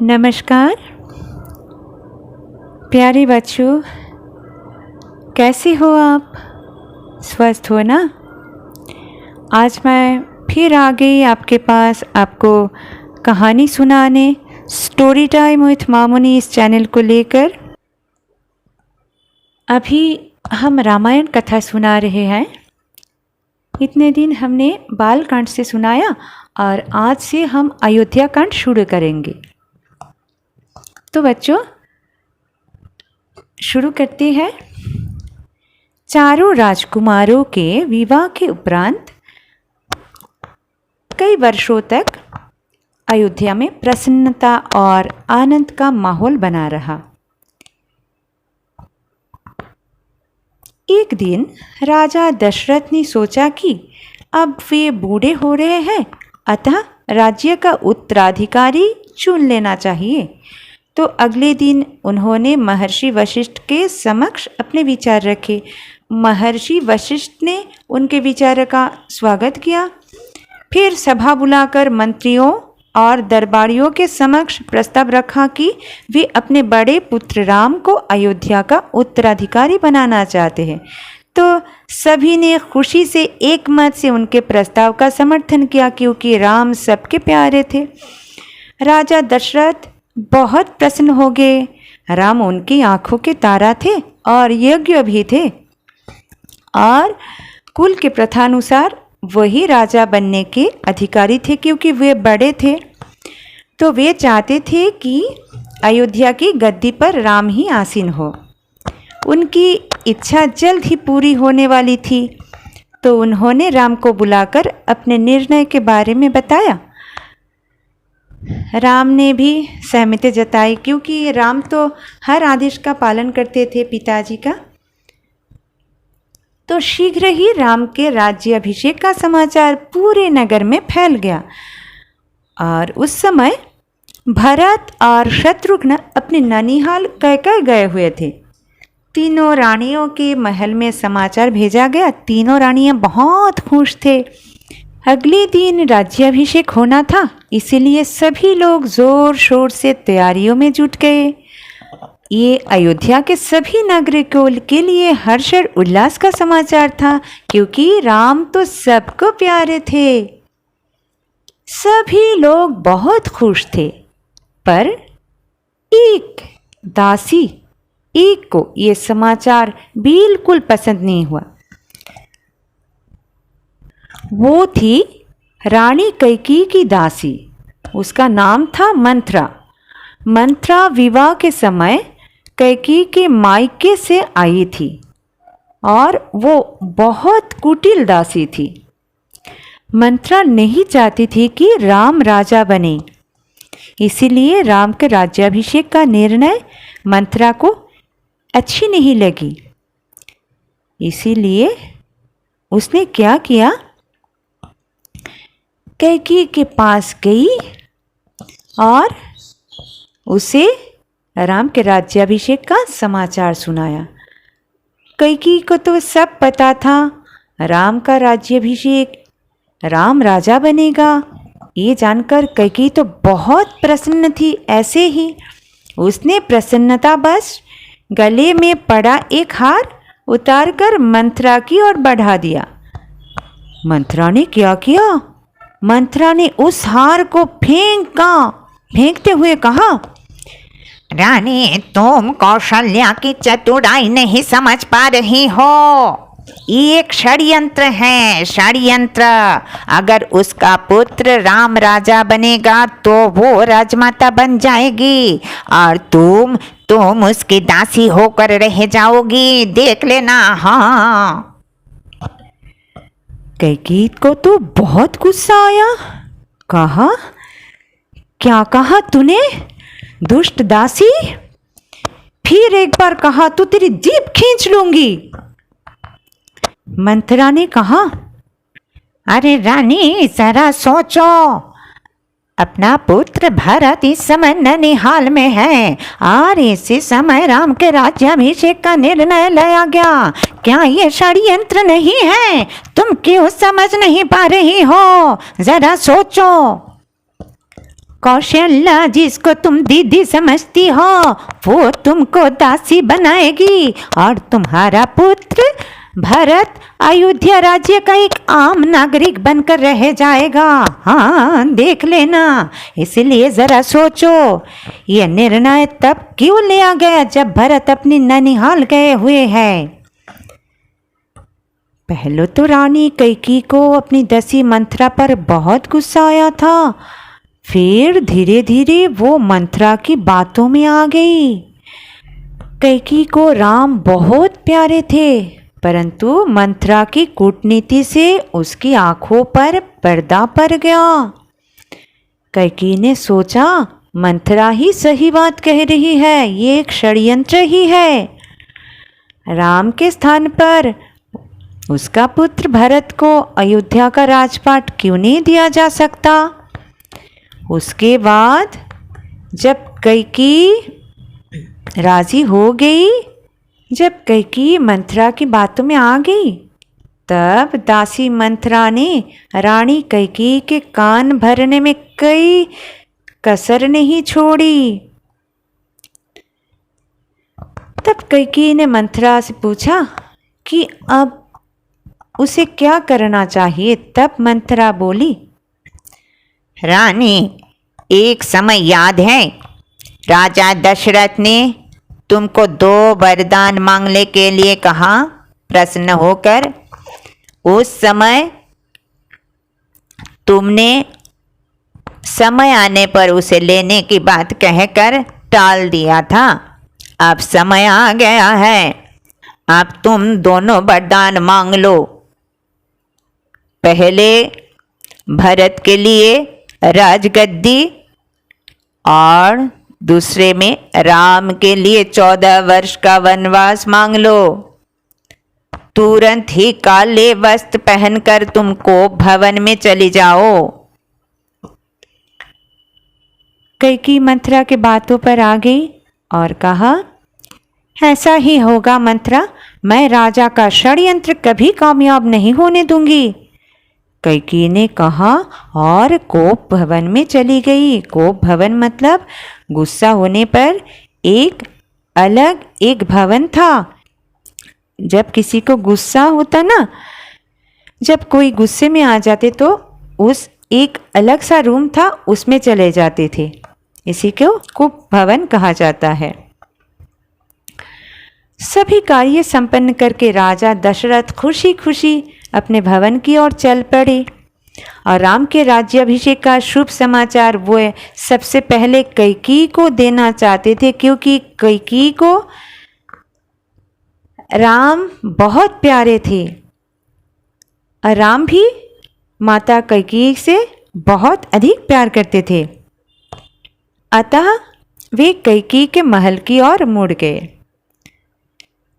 नमस्कार प्यारे बच्चों, कैसे हो आप? स्वस्थ हो ना? आज मैं फिर आ गई आपके पास आपको कहानी सुनाने, स्टोरी टाइम विथ मामुनी इस चैनल को लेकर। अभी हम रामायण कथा सुना रहे हैं। इतने दिन हमने बालकांड से सुनाया और आज से हम अयोध्या कांड शुरू करेंगे। तो बच्चों शुरू करते हैं। चारों राजकुमारों के विवाह के उपरांत कई वर्षों तक अयोध्या में प्रसन्नता और आनंद का माहौल बना रहा। एक दिन राजा दशरथ ने सोचा कि अब वे बूढ़े हो रहे हैं, अतः राज्य का उत्तराधिकारी चुन लेना चाहिए। तो अगले दिन उन्होंने महर्षि वशिष्ठ के समक्ष अपने विचार रखे। महर्षि वशिष्ठ ने उनके विचार का स्वागत किया। फिर सभा बुलाकर मंत्रियों और दरबारियों के समक्ष प्रस्ताव रखा कि वे अपने बड़े पुत्र राम को अयोध्या का उत्तराधिकारी बनाना चाहते हैं। तो सभी ने खुशी से एक मत से उनके प्रस्ताव का समर्थन किया, क्योंकि राम सबके प्यारे थे। राजा दशरथ बहुत प्रसन्न हो गए। राम उनकी आंखों के तारा थे और योग्य भी थे, और कुल के प्रथानुसार वही राजा बनने के अधिकारी थे, क्योंकि वे बड़े थे। तो वे चाहते थे कि अयोध्या की गद्दी पर राम ही आसीन हो। उनकी इच्छा जल्द ही पूरी होने वाली थी। तो उन्होंने राम को बुलाकर अपने निर्णय के बारे में बताया। राम ने भी सहमति जताई, क्योंकि राम तो हर आदेश का पालन करते थे पिताजी का। तो शीघ्र ही राम के राज्याभिषेक का समाचार पूरे नगर में फैल गया। और उस समय भरत और शत्रुघ्न अपने ननिहाल कैकय गए हुए थे। तीनों रानियों के महल में समाचार भेजा गया। तीनों रानियां बहुत खुश थे। अगले दिन राज्याभिषेक होना था, इसीलिए सभी लोग जोर शोर से तैयारियों में जुट गए। ये अयोध्या के सभी नागरिकों के लिए हर्ष और उल्लास का समाचार था, क्योंकि राम तो सबको प्यारे थे। सभी लोग बहुत खुश थे, पर एक दासी एक को ये समाचार बिल्कुल पसंद नहीं हुआ। वो थी रानी कैकेयी की दासी। उसका नाम था मंथरा। मंथरा विवाह के समय कैकेयी के मायके से आई थी और वो बहुत कुटिल दासी थी। मंथरा नहीं चाहती थी कि राम राजा बने, इसीलिए राम के राज्याभिषेक का निर्णय मंथरा को अच्छी नहीं लगी। इसीलिए उसने क्या किया, कैकेयी के पास गई और उसे राम के राज्याभिषेक का समाचार सुनाया। कैकेयी को तो सब पता था, राम का राज्याभिषेक, राम राजा बनेगा। ये जानकर कैकेयी तो बहुत प्रसन्न थी। ऐसे ही उसने प्रसन्नता बस गले में पड़ा एक हार उतारकर मंथरा की ओर बढ़ा दिया। मंथरा ने क्या किया, मंथरा ने उस हार को फेंकते हुए कहा, रानी, तुम कौशल्या की चतुराई नहीं समझ पा रही हो। ये एक षड्यंत्र है, षड्यंत्र। अगर उसका पुत्र राम राजा बनेगा तो वो राजमाता बन जाएगी और तुम उसकी दासी होकर रह जाओगी, देख लेना। हाँ। कैकेयी को तो बहुत गुस्सा आया। कहा, क्या कहा तूने, दुष्ट दासी? फिर एक बार कहा तो तेरी जीभ खींच लूंगी। मंथरा ने कहा, अरे रानी जरा सोचो, अपना पुत्र भरत इस समय ननिहाल में है और इसी समय राम के राज्याभिषेक का निर्णय लिया गया। क्या ये षड्यंत्र नहीं है? तुम क्यों समझ नहीं पा रही हो? जरा सोचो। कौशल्या जिसको तुम दीदी समझती हो वो तुमको दासी बनाएगी और तुम्हारा पुत्र भरत अयोध्या राज्य का एक आम नागरिक बनकर रह जाएगा। हाँ देख लेना। इसलिए जरा सोचो, यह निर्णय तब क्यों लिया गया जब भरत अपनी ननिहाल गए हुए हैं। पहले तो रानी कैकेयी को अपनी दसी मंथरा पर बहुत गुस्सा आया था, फिर धीरे धीरे वो मंथरा की बातों में आ गई। कैकेयी को राम बहुत प्यारे थे, परंतु मंथरा की कूटनीति से उसकी आंखों पर पर्दा पड़ गया। कैकेयी ने सोचा मंथरा ही सही बात कह रही है, ये एक षड्यंत्र ही है। राम के स्थान पर उसका पुत्र भरत को अयोध्या का राजपाट क्यों नहीं दिया जा सकता। उसके बाद जब कैकेयी राजी हो गई, जब कैकेयी मंथरा की बातों में आ गई, तब दासी मंथरा ने रानी कैकेयी के कान भरने में कोई कसर नहीं छोड़ी। तब कैकेयी ने मंथरा से पूछा कि अब उसे क्या करना चाहिए। तब मंथरा बोली, रानी एक समय याद है राजा दशरथ ने तुमको 2 वरदान मांगने के लिए कहा प्रसन्न होकर। उस समय तुमने समय आने पर उसे लेने की बात कहकर टाल दिया था। अब समय आ गया है, अब तुम दोनों वरदान मांग लो। पहले भरत के लिए राजगद्दी और दूसरे में राम के लिए 14 वर्ष का वनवास मांग लो। तुरंत ही काले वस्त्र पहनकर तुम कोप भवन में चली जाओ। कैकेयी मंथरा के बातों पर आ गई और कहा, ऐसा ही होगा मंथरा, मैं राजा का षड्यंत्र कभी कामयाब नहीं होने दूंगी। कैकेयी ने कहा और कोप भवन में चली गई। कोप भवन मतलब गुस्सा होने पर एक अलग एक भवन था। जब किसी को गुस्सा होता ना, जब कोई गुस्से में आ जाते तो उस एक अलग सा रूम था, उसमें चले जाते थे। इसी को कोप भवन कहा जाता है। सभी कार्य संपन्न करके राजा दशरथ खुशी खुशी अपने भवन की ओर चल पड़े और राम के राज्याभिषेक का शुभ समाचार वो सबसे पहले कैकेयी को देना चाहते थे, क्योंकि कैकेयी को राम बहुत प्यारे थे और राम भी माता कैकेयी से बहुत अधिक प्यार करते थे। अतः वे कैकेयी के महल की ओर मुड़ गए।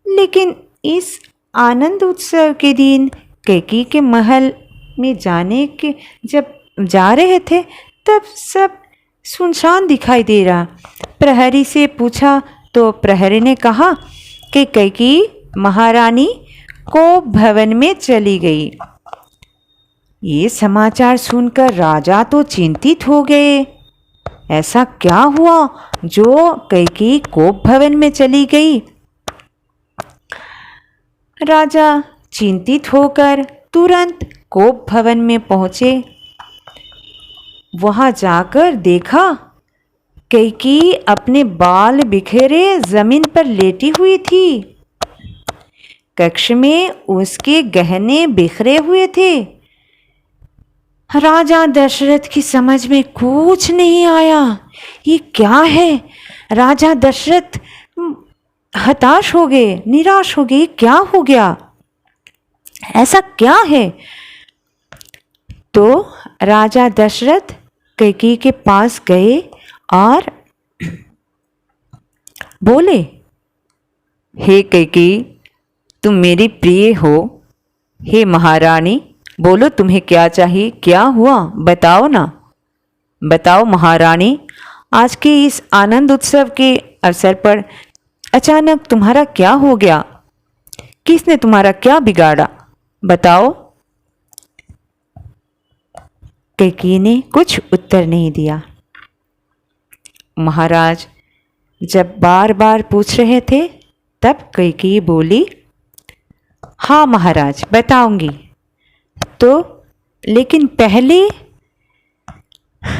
लेकिन इस आनंद उत्सव के दिन कैकेयी के महल में जाने के जब जा रहे थे तब सब सुनसान दिखाई दे रहा। प्रहरी से पूछा तो प्रहरी ने कहा कि कैकेयी महारानी कोप भवन में चली गई। ये समाचार सुनकर राजा तो चिंतित हो गए। ऐसा क्या हुआ जो कैकेयी कोप भवन में चली गई। राजा चिंतित होकर तुरंत कोप भवन में पहुंचे। वहां जाकर देखा कैकेयी अपने बाल बिखेरे जमीन पर लेटी हुई थी। कक्ष में उसके गहने बिखरे हुए थे। राजा दशरथ की समझ में कुछ नहीं आया, ये क्या है। राजा दशरथ हताश हो गए, निराश हो गए, क्या हो गया, ऐसा क्या है। तो राजा दशरथ कैकेयी के पास गए और बोले, हे कैकेयी, तुम मेरी प्रिय हो। हे महारानी, बोलो तुम्हें क्या चाहिए, क्या हुआ, बताओ ना। बताओ महारानी, आज के इस आनंद उत्सव के अवसर पर अचानक तुम्हारा क्या हो गया? किसने तुम्हारा क्या बिगाड़ा, बताओ। कैकेयी ने कुछ उत्तर नहीं दिया। महाराज जब बार बार पूछ रहे थे तब कैकेयी बोली, हाँ महाराज बताऊंगी, तो लेकिन पहले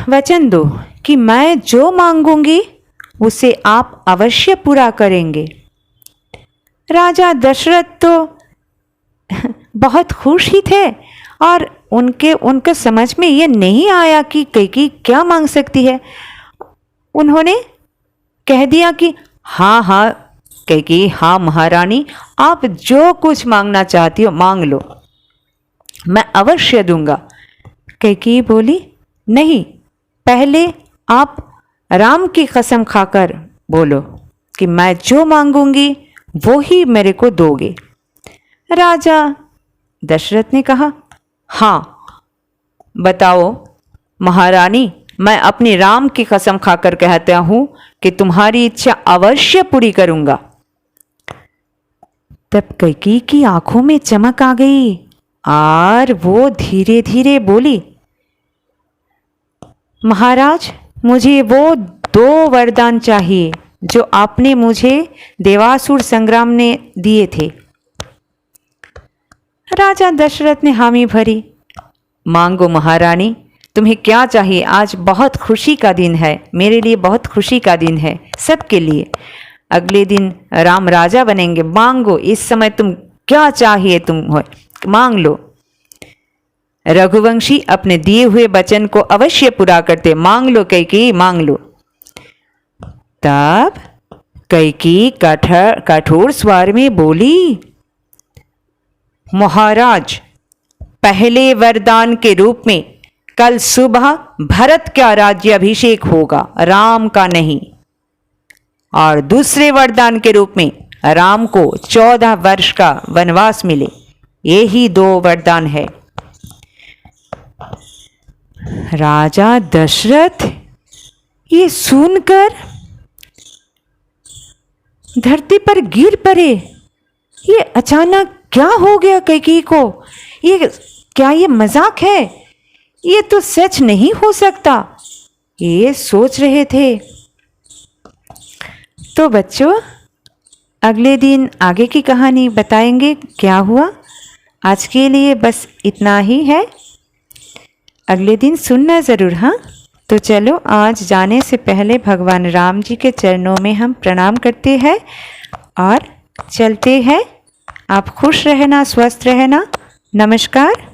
वचन दो कि मैं जो मांगूंगी उसे आप अवश्य पूरा करेंगे। राजा दशरथ तो बहुत खुश ही थे और उनके समझ में ये नहीं आया कि कैकेयी क्या मांग सकती है। उन्होंने कह दिया कि हाँ हाँ कैकेयी, हाँ महारानी, आप जो कुछ मांगना चाहती हो मांग लो, मैं अवश्य दूंगा। कैकेयी बोली, नहीं, पहले आप राम की कसम खाकर बोलो कि मैं जो मांगूंगी वो ही मेरे को दोगे। राजा दशरथ ने कहा, हाँ बताओ महारानी, मैं अपनी राम की कसम खाकर कहता हूं कि तुम्हारी इच्छा अवश्य पूरी करूंगा। तब कैकेयी की आंखों में चमक आ गई और वो धीरे धीरे बोली, महाराज मुझे वो 2 वरदान चाहिए जो आपने मुझे देवासुर संग्राम ने दिए थे। राजा दशरथ ने हामी भरी, मांगो महारानी, तुम्हें क्या चाहिए? आज बहुत खुशी का दिन है, मेरे लिए बहुत खुशी का दिन है, सबके लिए। अगले दिन राम राजा बनेंगे, मांगो, इस समय तुम क्या चाहिए तुम मांग लो। रघुवंशी अपने दिए हुए वचन को अवश्य पूरा करते, मांग लो कैकेयी, मांग लो। तब कैकेयी कठोर स्वर में बोली, महाराज पहले वरदान के रूप में कल सुबह भरत का राज्याभिषेक होगा, राम का नहीं। और दूसरे वरदान के रूप में राम को 14 वर्ष का वनवास मिले। यही 2 वरदान है। राजा दशरथ ये सुनकर धरती पर गिर पड़े। ये अचानक क्या हो गया कैकेयी को? ये क्या ये मजाक है? ये तो सच नहीं हो सकता, ये सोच रहे थे। तो बच्चों, अगले दिन आगे की कहानी बताएंगे क्या हुआ। आज के लिए बस इतना ही है, अगले दिन सुनना ज़रूर। हाँ, तो चलो आज जाने से पहले भगवान राम जी के चरणों में हम प्रणाम करते हैं और चलते हैं। आप खुश रहना, स्वस्थ रहना। नमस्कार।